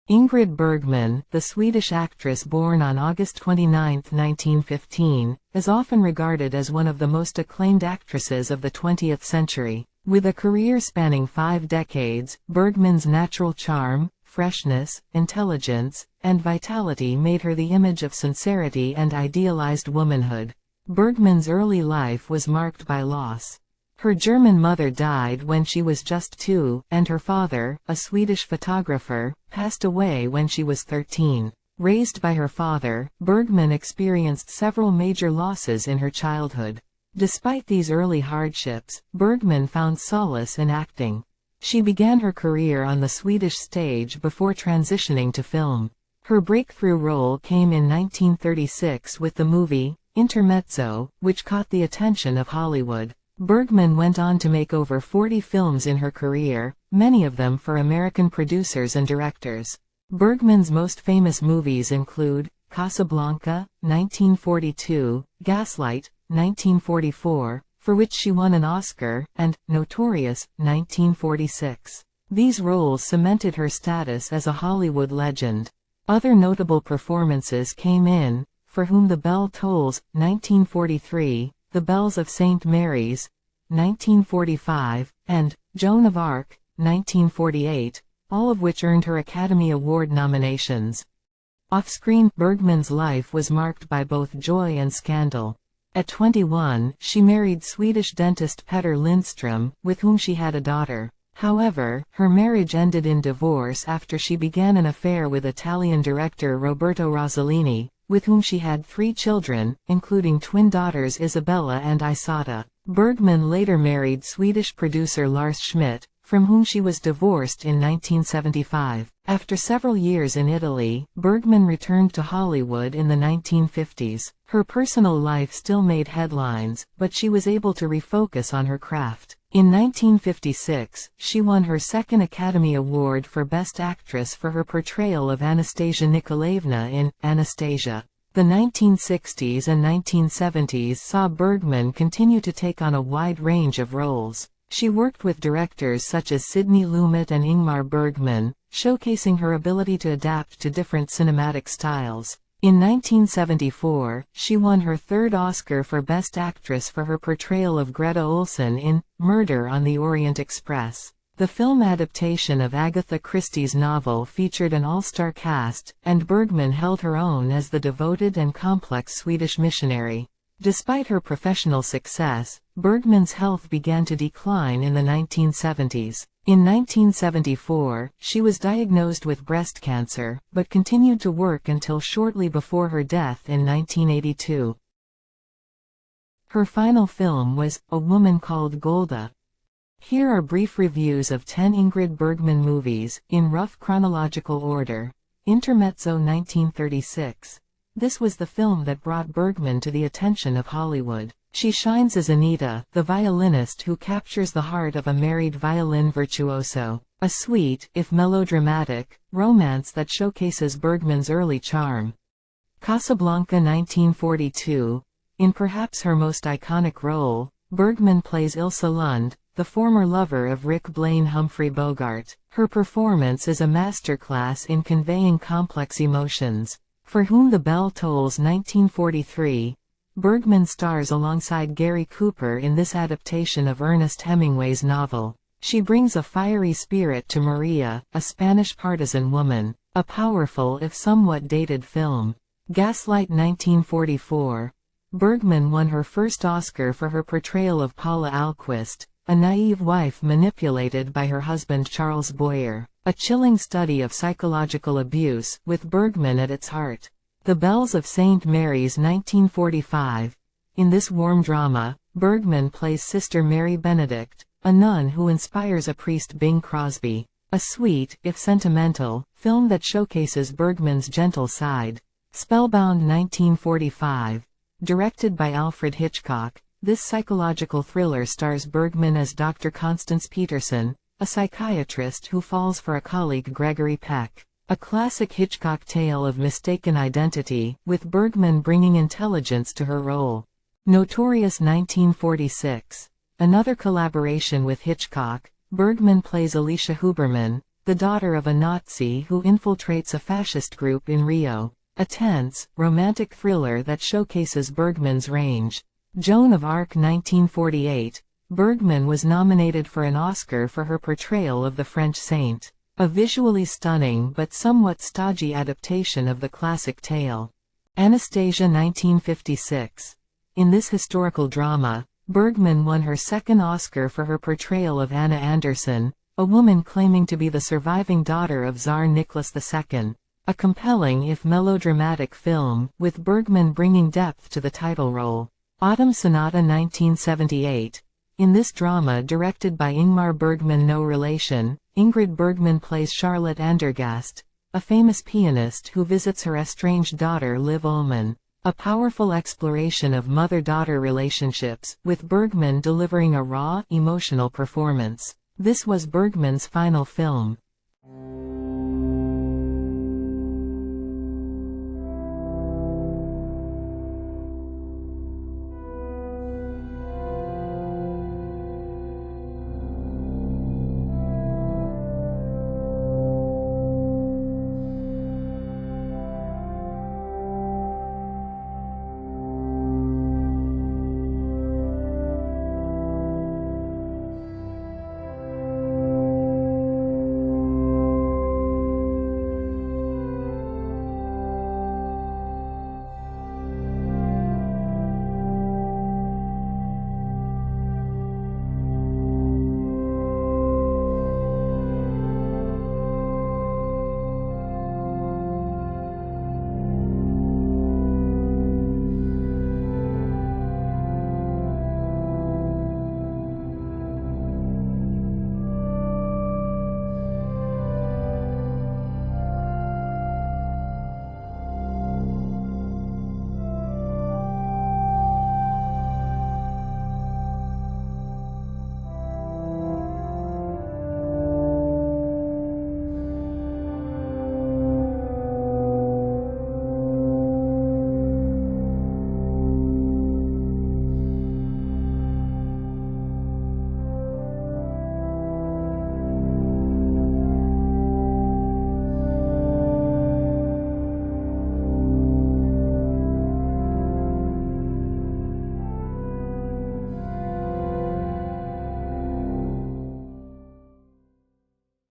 Ingrid Bergman, the Swedish actress born on August 29, 1915, is often regarded as one of the most acclaimed actresses of the 20th century. With a career spanning 5 decades, Bergman's natural charm, freshness, intelligence, and vitality made her the image of sincerity and idealized womanhood. Bergman's early life was marked by loss. Her German mother died when she was just 2, and her father, a Swedish photographer, passed away when she was 13. Raised by her father, Bergman experienced several major losses in her childhood. Despite these early hardships, Bergman found solace in acting. She began her career on the Swedish stage before transitioning to film. Her breakthrough role came in 1936 with the movie Intermezzo, which caught the attention of Hollywood. Bergman went on to make over 40 films in her career, many of them for American producers and directors. Bergman's most famous movies include Casablanca, 1942, Gaslight, 1944, for which she won an Oscar, and Notorious, 1946. These roles cemented her status as a Hollywood legend. Other notable performances came in For Whom the Bell Tolls, 1943, The Bells of St. Mary's, 1945, and Joan of Arc, 1948, all of which earned her Academy Award nominations. Off-screen, Bergman's life was marked by both joy and scandal. At 21, she married Swedish dentist Petter Lindström, with whom she had a daughter. However, her marriage ended in divorce after she began an affair with Italian director Roberto Rossellini, with whom she had 3 children, including twin daughters Isabella and Isata. Bergman later married Swedish producer Lars Schmidt, from whom she was divorced in 1975. After several years in Italy, Bergman returned to Hollywood in the 1950s. Her personal life still made headlines, but she was able to refocus on her craft. In 1956, she won her second Academy Award for Best Actress for her portrayal of Anastasia Nikolaevna in Anastasia. The 1960s and 1970s saw Bergman continue to take on a wide range of roles. She worked with directors such as Sidney Lumet and Ingmar Bergman, showcasing her ability to adapt to different cinematic styles. In 1974, she won her 3rd Oscar for Best Actress for her portrayal of Greta Olsen in Murder on the Orient Express. The film adaptation of Agatha Christie's novel featured an all-star cast, and Bergman held her own as the devoted and complex Swedish missionary. Despite her professional success, Bergman's health began to decline in the 1970s. In 1974, she was diagnosed with breast cancer, but continued to work until shortly before her death in 1982. Her final film was A Woman Called Golda. Here are brief reviews of 10 Ingrid Bergman movies, in rough chronological order. Intermezzo 1936. This was the film that brought Bergman to the attention of Hollywood. She shines as Anita, the violinist who captures the heart of a married violin virtuoso. A sweet, if melodramatic, romance that showcases Bergman's early charm. Casablanca 1942. In perhaps her most iconic role, Bergman plays Ilse Lund, the former lover of Rick Blaine Humphrey Bogart. Her performance is a masterclass in conveying complex emotions. For Whom the Bell Tolls 1943. Bergman stars alongside Gary Cooper in this adaptation of Ernest Hemingway's novel. She brings a fiery spirit to Maria, a Spanish partisan woman. A powerful if somewhat dated film. Gaslight 1944. Bergman won her first Oscar for her portrayal of Paula Alquist, a naive wife manipulated by her husband Charles Boyer. A chilling study of psychological abuse, with Bergman at its heart. The Bells of St. Mary's 1945. In this warm drama, Bergman plays Sister Mary Benedict, a nun who inspires a priest Bing Crosby. A sweet, if sentimental, film that showcases Bergman's gentle side. Spellbound 1945. Directed by Alfred Hitchcock, this psychological thriller stars Bergman as Dr. Constance Peterson, a psychiatrist who falls for a colleague Gregory Peck. A classic Hitchcock tale of mistaken identity, with Bergman bringing intelligence to her role. Notorious 1946. Another collaboration with Hitchcock, Bergman plays Alicia Huberman, the daughter of a Nazi who infiltrates a fascist group in Rio. A tense, romantic thriller that showcases Bergman's range. Joan of Arc 1948. Bergman was nominated for an Oscar for her portrayal of the French saint. A visually stunning but somewhat stodgy adaptation of the classic tale. Anastasia 1956. In this historical drama, Bergman won her second Oscar for her portrayal of Anna Anderson, a woman claiming to be the surviving daughter of Tsar Nicholas II. A compelling if melodramatic film, with Bergman bringing depth to the title role. Autumn Sonata 1978. In this drama directed by Ingmar Bergman no relation, Ingrid Bergman plays Charlotte Andergast, a famous pianist who visits her estranged daughter Liv Ullmann. A powerful exploration of mother-daughter relationships, with Bergman delivering a raw, emotional performance. This was Bergman's final film.